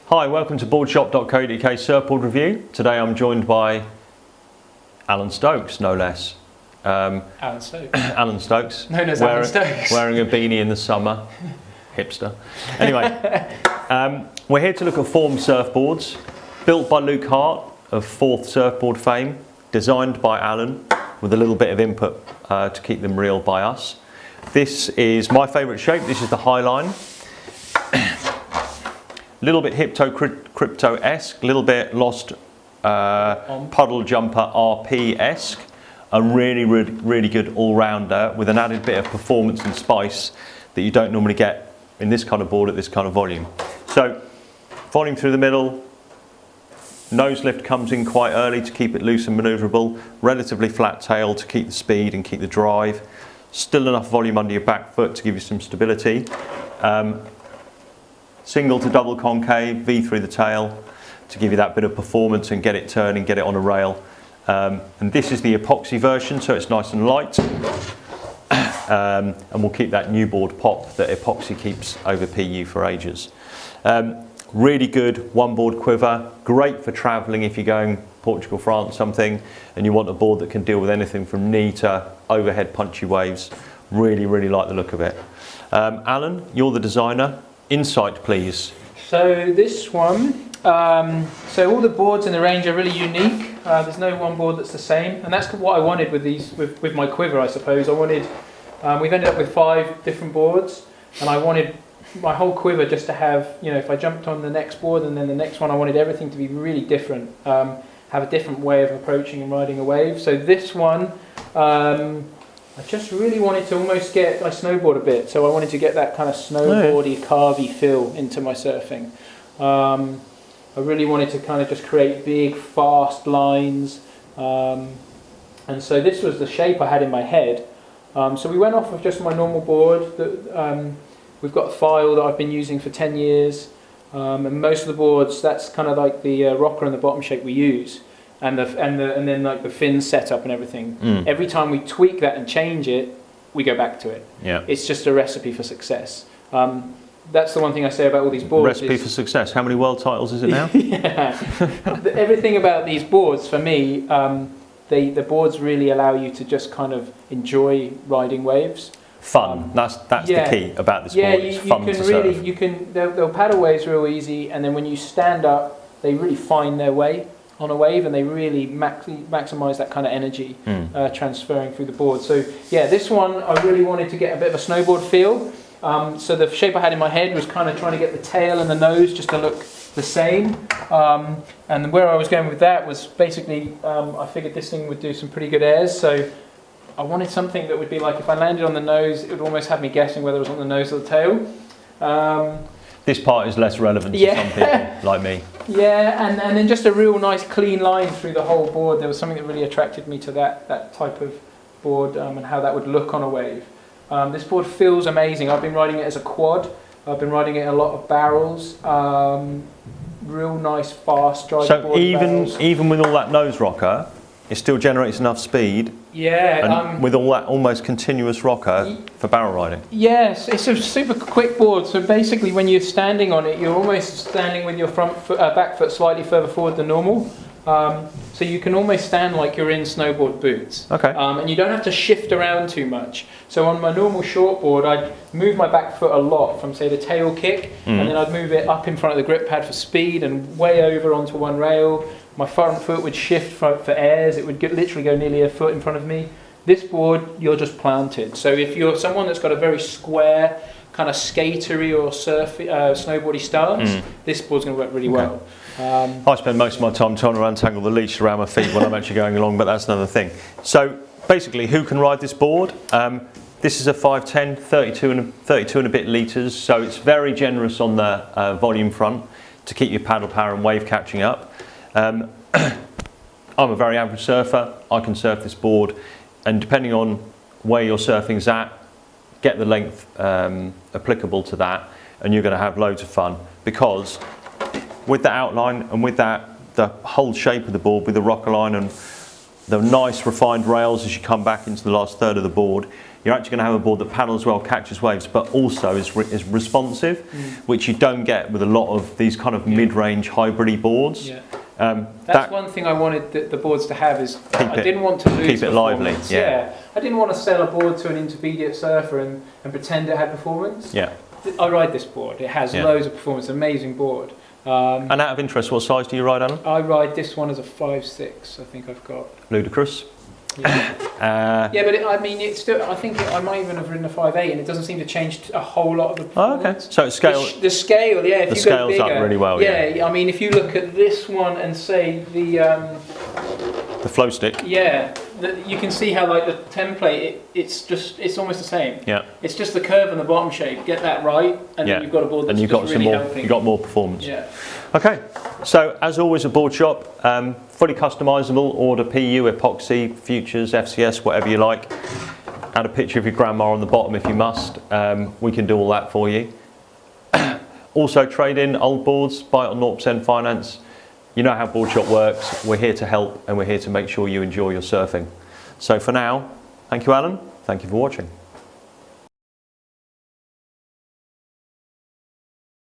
Hi, welcome to boardshop.co.uk surfboard review. Today I'm joined by Alan Stokes, no less. Alan Stokes. Alan Stokes. Known as Alan Stokes. Wearing a beanie in the summer. Hipster. Anyway, we're here to look at form surfboards, built by Luke Hart of 4th Surfboard fame, designed by Alan with a little bit of input to keep them real by us. This is my favourite shape. This is the High Line. Little bit crypto-esque, little bit lost puddle jumper RP-esque. A really good all-rounder with an added bit of performance and spice that you don't normally get in this kind of board at this kind of volume. So, volume through the middle, nose lift comes in quite early to keep it loose and manoeuvrable, relatively flat tail to keep the speed and keep the drive, still enough volume under your back foot to give you some stability. Single to double concave, V through the tail to give you that bit of performance and get it turning, get it on a rail. And this is the epoxy version, so it's nice and light. And we'll keep that new board pop that epoxy keeps over PU for ages. Really good one board quiver, great for travelling if you're going Portugal, France, something, and you want a board that can deal with anything from knee to overhead punchy waves. Really like the look of it. Alan, you're the designer. Insight, please. So this one, so all the boards in the range are really unique. There's no one board that's the same, and that's what I wanted with these, with my quiver, I suppose. I wanted, we've ended up with 5 different boards, and I wanted my whole quiver just to have, you know, if I jumped on the next board and then the next one, I wanted everything to be really different, have a different way of approaching and riding a wave. So this one, I just really wanted to almost get my snowboard a bit, so I wanted to get that kind of snowboardy, carvy feel into my surfing. I really wanted to kind of just create big, fast lines, and so this was the shape I had in my head. So we went off of just my normal board. We've got a file that I've been using for 10 years, and most of the boards, that's kind of like the rocker and the bottom shape we use. And then like the fin setup and everything. Every time we tweak that and change it, we go back to it. Yeah. It's just a recipe for success. That's the one thing I say about all these boards. Recipe for success. How many world titles is it now? Yeah. Everything about these boards, for me, the boards really allow you to just kind of enjoy riding waves. Fun. That's the key about this board. It's fun to surf. They'll paddle waves real easy, and then when you stand up, they really find their way on a wave, and they really maximize that kind of energy transferring through the board. So yeah, this one I really wanted to get a bit of a snowboard feel. So the shape I had in my head was kind of trying to get the tail and the nose just to look the same. And where I was going with that was basically, I figured this thing would do some pretty good airs. So I wanted something that would be like, if I landed on the nose, it would almost have me guessing whether it was on the nose or the tail. This part is less relevant to some people like me. Yeah, and then just a real nice clean line through the whole board. There was something that really attracted me to that type of board, and how that would look on a wave. This board feels amazing. I've been riding it as a quad. I've been riding it a lot of barrels. Real nice, fast driving board. So even with all that nose rocker, it still generates enough speed. Yeah. And with all that almost continuous rocker for barrel riding. Yes, it's a super quick board. So basically, when you're standing on it, you're almost standing with your back foot slightly further forward than normal. So you can almost stand like you're in snowboard boots. Okay. And you don't have to shift around too much. So on my normal shortboard, I'd move my back foot a lot from, say, the tail kick, and then I'd move it up in front of the grip pad for speed and way over onto one rail. My front foot would shift for airs. It would literally go nearly a foot in front of me. This board, you're just planted. So if you're someone that's got a very square, kind of skatery or snowboardy stance, this board's going to work really well. I spend most of my time trying to untangle the leash around my feet when I'm actually going along, but that's another thing. So basically, who can ride this board? This is a 510, 32 and a bit litres, so it's very generous on the volume front to keep your paddle power and wave catching up. I'm a very average surfer. I can surf this board, and depending on where your surfing's at, get the length applicable to that, and you're going to have loads of fun, because with the outline and with the whole shape of the board, with the rocker line and the nice refined rails as you come back into the last third of the board, you're actually going to have a board that paddles well, catches waves, but also is responsive, which you don't get with a lot of these kind of mid-range hybrid boards. Yeah. That's one thing I wanted the boards to have is I didn't want to lose keep it lively. Yeah. I didn't want to sell a board to an intermediate surfer and pretend it had performance. Yeah. I ride this board. It has loads of performance. Amazing board. And out of interest, what size do you ride, Alan? I ride this one as a 5'6". I think I've got. Ludicrous. Yeah, but it's still. I think I might even have ridden a 5'8", and it doesn't seem to change a whole lot of the performance. Oh, okay. So it's scale. The scale, yeah. If the you scale's go bigger, up really well. Yeah, I mean, if you look at this one and say the flow stick. Yeah, you can see how like the template. It's almost the same. Yeah. It's just the curve and the bottom shape. Get that right, and then you've got a board that's you've got just really helping. You've got more performance. Yeah. Okay. So as always, a Boardshop, fully customisable. Order PU, epoxy, futures, FCS, whatever you like. Add a picture of your grandma on the bottom if you must. We can do all that for you. Also, trade in old boards, buy it on 0% finance. You know how Boardshop works. We're here to help, and we're here to make sure you enjoy your surfing. So for now, thank you, Alan. Thank you for watching.